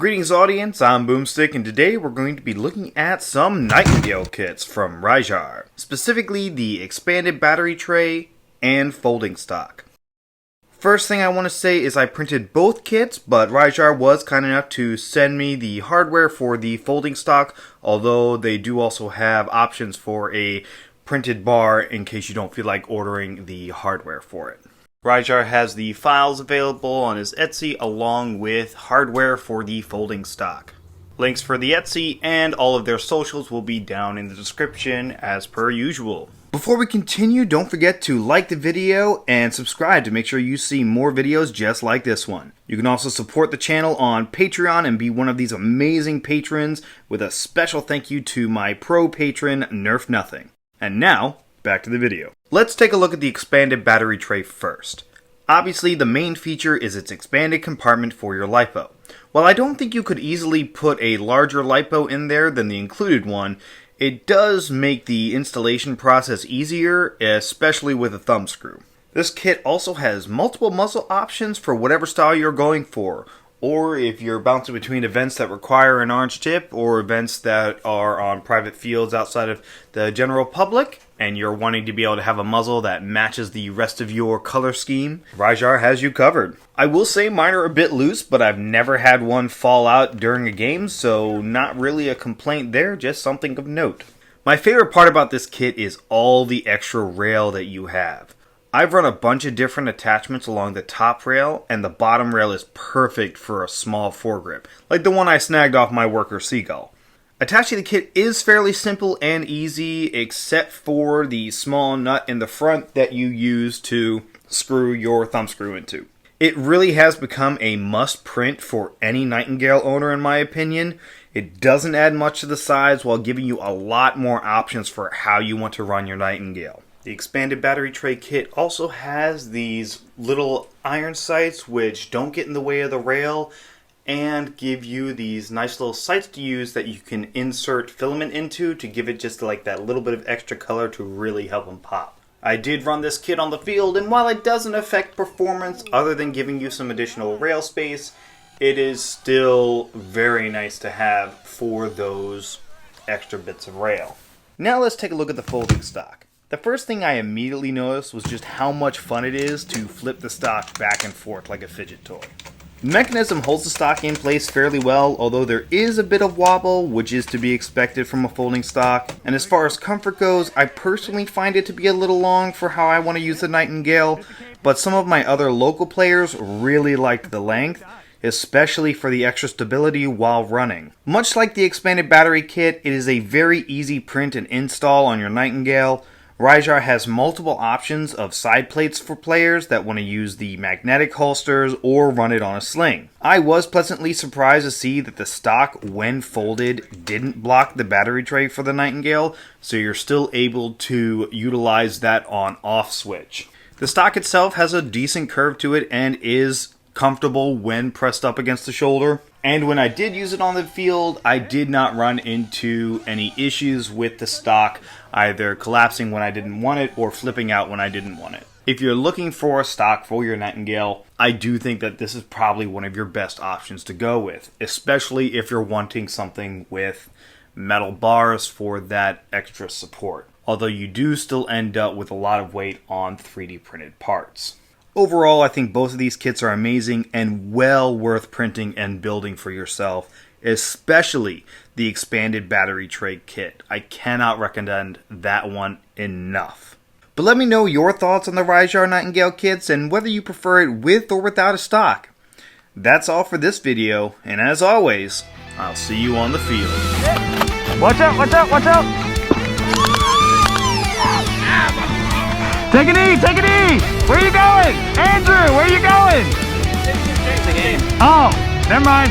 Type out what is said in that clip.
Greetings audience, I'm Boomstick, and today we're going to be looking at some Nightingale kits from RichaadEB, specifically the expanded battery tray and folding stock. First thing I want to say is I printed both kits, but RichaadEB was kind enough to send me the hardware for the folding stock, although they do also have options for a printed bar in case you don't feel like ordering the hardware for it. RichaadEB has the files available on his Etsy along with hardware for the folding stock. Links for the Etsy and all of their socials will be down in the description as per usual. Before we continue, don't forget to like the video and subscribe to make sure you see more videos just like this one. You can also support the channel on Patreon and be one of these amazing patrons, with a special thank you to my pro patron Nerf Nothing. And now, back to the video. Let's take a look at the expanded battery tray first. Obviously, the main feature is its expanded compartment for your LiPo. While I don't think you could easily put a larger LiPo in there than the included one, it does make the installation process easier, especially with a thumb screw. This kit also has multiple muzzle options for whatever style you're going for, or if you're bouncing between events that require an orange tip or events that are on private fields outside of the general public, and you're wanting to be able to have a muzzle that matches the rest of your color scheme, RichaadEB has you covered. I will say mine are a bit loose, but I've never had one fall out during a game, so not really a complaint there, just something of note. My favorite part about this kit is all the extra rail that you have. I've run a bunch of different attachments along the top rail, and the bottom rail is perfect for a small foregrip, like the one I snagged off my worker Seagull. Attaching the kit is fairly simple and easy, except for the small nut in the front that you use to screw your thumb screw into. It really has become a must print for any Nightingale owner in my opinion. It doesn't add much to the size while giving you a lot more options for how you want to run your Nightingale. The expanded battery tray kit also has these little iron sights which don't get in the way of the rail and give you these nice little sights to use that you can insert filament into to give it just like that little bit of extra color to really help them pop. I did run this kit on the field, and while it doesn't affect performance other than giving you some additional rail space, it is still very nice to have for those extra bits of rail. Now let's take a look at the folding stock. The first thing I immediately noticed was just how much fun it is to flip the stock back and forth like a fidget toy. The mechanism holds the stock in place fairly well, although there is a bit of wobble, which is to be expected from a folding stock. And as far as comfort goes, I personally find it to be a little long for how I want to use the Nightingale, but some of my other local players really liked the length, especially for the extra stability while running. Much like the expanded battery kit, it is a very easy print and install on your Nightingale. RichaadEB has multiple options of side plates for players that want to use the magnetic holsters or run it on a sling. I was pleasantly surprised to see that the stock, when folded, didn't block the battery tray for the Nightingale, so you're still able to utilize that on-off switch. The stock itself has a decent curve to it and is comfortable when pressed up against the shoulder. And when I did use it on the field, I did not run into any issues with the stock either collapsing when I didn't want it or flipping out when I didn't want it. If you're looking for a stock for your Nightingale, I do think that this is probably one of your best options to go with, especially if you're wanting something with metal bars for that extra support, although you do still end up with a lot of weight on 3D printed parts. Overall, I think both of these kits are amazing and well worth printing and building for yourself, especially the expanded battery tray kit. I cannot recommend that one enough. But let me know your thoughts on the RichaadEB Nightingale kits and whether you prefer it with or without a stock. That's all for this video, and as always, I'll see you on the field. Watch out, watch out, watch out! Take it easy, take it easy! Where are you going? Andrew, where are you going? It's a game. Oh, never mind.